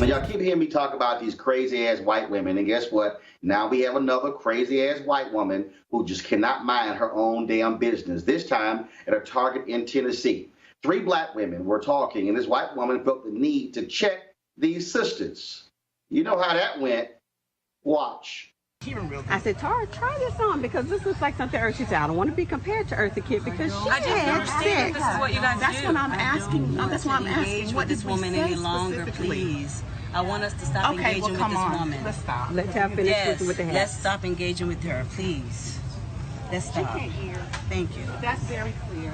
Now, y'all keep hearing me talk about these crazy-ass white women, and guess what? Now we have another crazy-ass white woman who just cannot mind her own damn business, this time at a Target in Tennessee. 3 black women were talking, and this white woman felt the need to check these sisters. You know how that went. Watch. I said, Tara, try this on because this looks like something Eartha. She said, I don't want to be compared to Eartha Kitt because she had sex. This is what you guys That's do. what I'm asking. That's why I'm asking. What this woman any longer, please? I want us to stop engaging with this woman. Let's stop. Let's have finish with the head. Let's stop engaging with her, please. Let's stop. She can't hear. Thank you. That's very clear.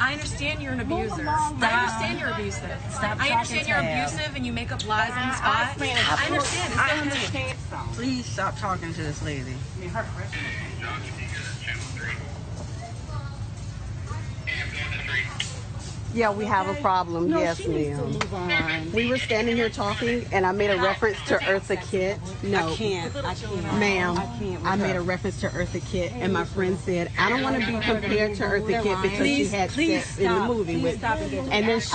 I understand you're an abuser. I understand you're abusive. I understand you're abusive and you make up lies on the spot. I understand. I understand. Please stop talking to this lady. I mean, her question. Yeah, we have a problem. No, yes, she needs to ma'am. move on. We were standing here talking, and I made a reference to Eartha Kitt. No, I can't. ma'am. can't. I made a reference to Eartha Kitt, and my friend said, I don't want to be compared to Eartha Kitt because she had sex in the movie with. And then she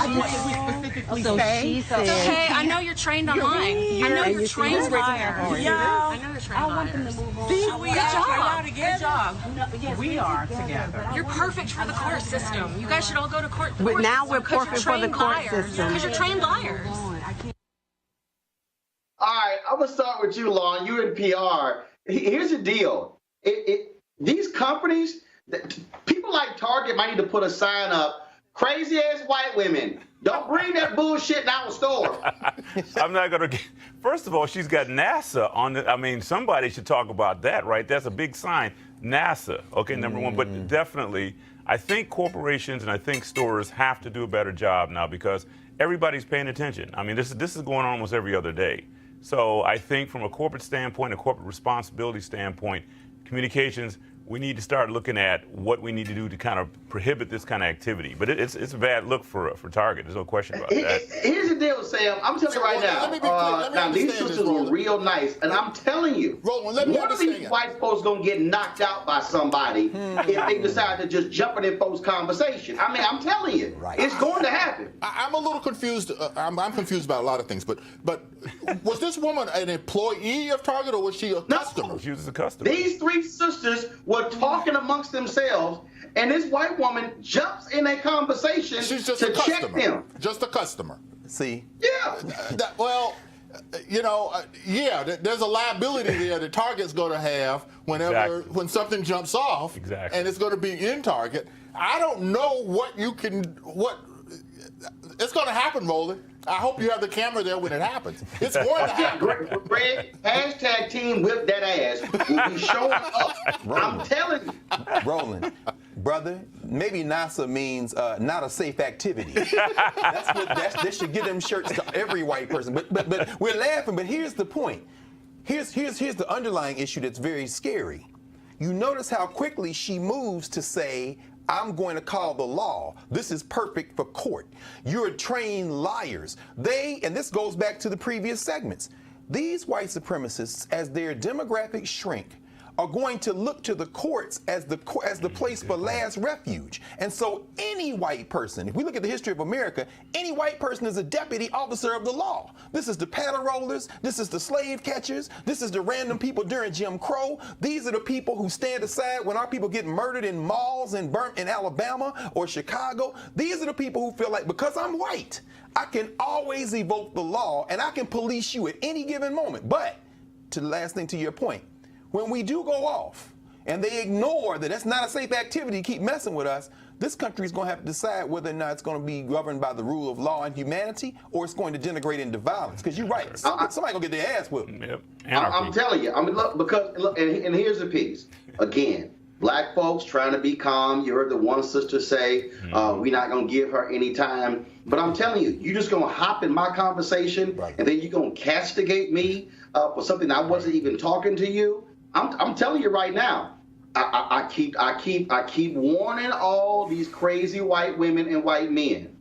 said, Hey, I know you're trained online. I know you're trained liar. Yeah. I know you're trained liars. Good job. Good job. We are together. You're perfect for the court system. You guys should all go to court. But now we're perfect for the court system. Because you're trained liars. All right, I'm going to start with you, Lon. You're in PR. Here's the deal. These companies, people like Target might need to put a sign up, crazy-ass white women. Don't bring that bullshit in our store. I'm not going to. First of all, she's got NASA on it. I mean, somebody should talk about that, right? That's a big sign. NASA, okay, number one. But definitely, I think corporations and I think stores have to do a better job now because everybody's paying attention. I mean, this is going on almost every other day. So I think from a corporate standpoint, a corporate responsibility standpoint, communications, we need to start looking at what we need to do to kind of prohibit this kind of activity. But it's a bad look for Target. There's no question about that. Here's the deal, Sam. I'm telling you right now. Now these sisters were real nice, and I'm telling you, Roland, one of these white folks gonna get knocked out by somebody if they decide to just jump in folks' conversation. I mean, I'm telling you, it's going to happen. I'm a little confused. I'm confused about a lot of things. But was this woman an employee of Target or was she a customer? No, she was a customer. These 3 sisters were talking amongst themselves, and this white woman jumps in a conversation to check them. Just a customer. See? Yeah. There's a liability there that Target's going to have when something jumps off, and it's going to be in Target. I don't know what it's going to happen, Roland. I hope you have the camera there when it happens. It's going to happen. Greg, hashtag team whip that ass will be showing up. I'm telling you. Roland, brother, maybe NASA means not a safe activity. They should give them shirts to every white person. But we're laughing, but here's the point. Here's the underlying issue that's very scary. You notice how quickly she moves to say, I'm going to call the law. This is perfect for court. You're trained liars. And this goes back to the previous segments. These white supremacists, as their demographics shrink, are going to look to the courts as the place for last refuge. And so any white person, if we look at the history of America, any white person is a deputy officer of the law. This is the paddle rollers, this is the slave catchers, this is the random people during Jim Crow. These are the people who stand aside when our people get murdered in malls and burnt in Alabama or Chicago. These are the people who feel like, because I'm white, I can always evoke the law and I can police you at any given moment. But, to the last thing to your point, when we do go off and they ignore that that's not a safe activity, keep messing with us, this country is going to have to decide whether or not it's going to be governed by the rule of law and humanity or it's going to degenerate into violence. Because you're right, somebody going to get their ass whipped. Yep. I'm telling you. I mean, look, and here's the piece. Again, black folks trying to be calm. You heard the one sister say, we're not going to give her any time. But I'm telling you, you're just going to hop in my conversation and then you're going to castigate me for something I wasn't even talking to you. I'm telling you right now, I keep warning all these crazy white women and white men.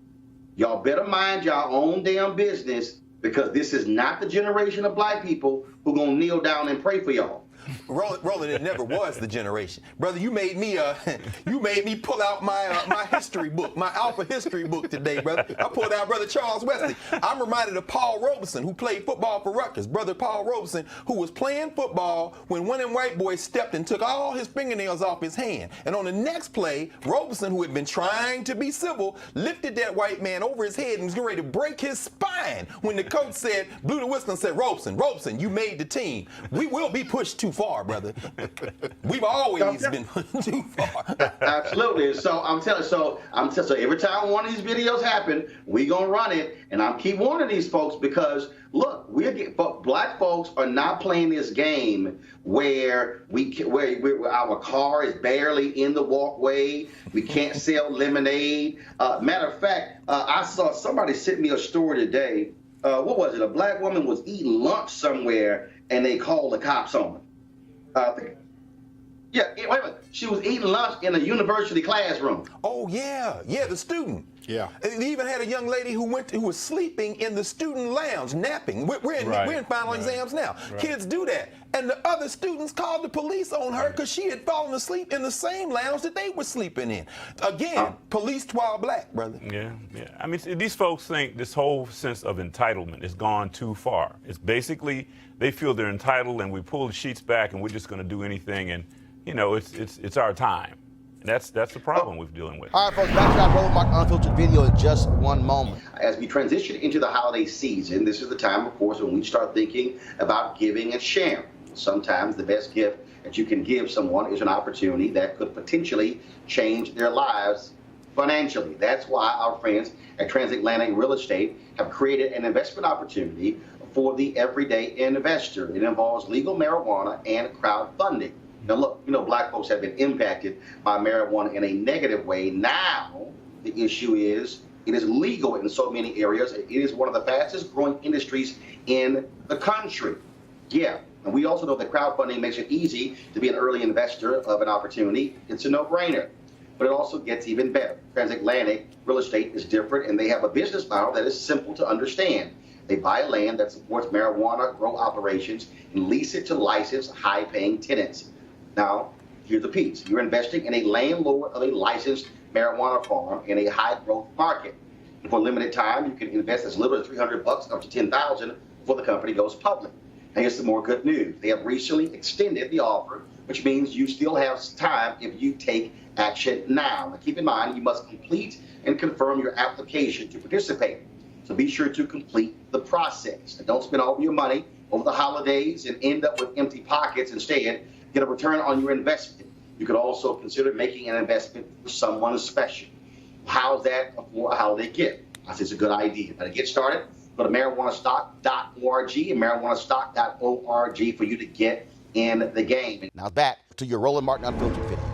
Y'all better mind your own damn business because this is not the generation of black people who gonna kneel down and pray for y'all. Roland, it never was the generation. Brother, you made me pull out my history book, my Alpha history book today, brother. I pulled out Brother Charles Wesley. I'm reminded of Paul Robeson, who played football for Rutgers. Brother Paul Robeson, who was playing football when one of them white boys stepped and took all his fingernails off his hand. And on the next play, Robeson, who had been trying to be civil, lifted that white man over his head and was getting ready to break his spine when the coach said, blew the whistle and said, Robeson, you made the team. We will be pushed too far, brother. We've always been pushed too far. Absolutely. So I'm telling so every time one of these videos happen, we gonna run it, and I'm keep warning these folks because look, black folks are not playing this game where our car is barely in the walkway. We can't sell lemonade. Matter of fact, I saw somebody sent me a story today. What was it? A black woman was eating lunch somewhere, and they called the cops on her. Yeah, wait a minute. She was eating lunch in a university classroom. Oh yeah, the student. Yeah. They even had a young lady who was sleeping in the student lounge, napping. We're in final exams now. Right. Kids do that. And the other students called the police on her because she had fallen asleep in the same lounge that they were sleeping in. Again, policed while black, brother. Yeah. I mean, these folks think this whole sense of entitlement has gone too far. It's basically they feel they're entitled, and we pull the sheets back, and we're just going to do anything, and it's our time. That's the problem we're dealing with. All right, folks, back to that Roland Martin Unfiltered video in just one moment. As we transition into the holiday season, this is the time, of course, when we start thinking about giving and sharing. Sometimes the best gift that you can give someone is an opportunity that could potentially change their lives financially. That's why our friends at Transatlantic Real Estate have created an investment opportunity for the everyday investor. It involves legal marijuana and crowdfunding. Now, look, black folks have been impacted by marijuana in a negative way. Now, the issue is it is legal in so many areas. It is one of the fastest growing industries in the country. Yeah, and we also know that crowdfunding makes it easy to be an early investor of an opportunity. It's a no-brainer. But it also gets even better. Transatlantic Real Estate is different, and they have a business model that is simple to understand. They buy land that supports marijuana grow operations and lease it to licensed, high-paying tenants. Now, here's the piece. You're investing in a landlord of a licensed marijuana farm in a high-growth market. And for a limited time, you can invest as little as $300 up to $10,000 before the company goes public. And here's some more good news. They have recently extended the offer, which means you still have time if you take action now. Now, keep in mind, you must complete and confirm your application to participate. So be sure to complete the process. And don't spend all of your money over the holidays and end up with empty pockets. Instead, get a return on your investment. You could also consider making an investment for someone special. How's that for a holiday gift? I say it's a good idea. Now, to get started, go to marijuanastock.org and marijuanastock.org for you to get in the game. Now back to your Roland Martin Unfiltered video.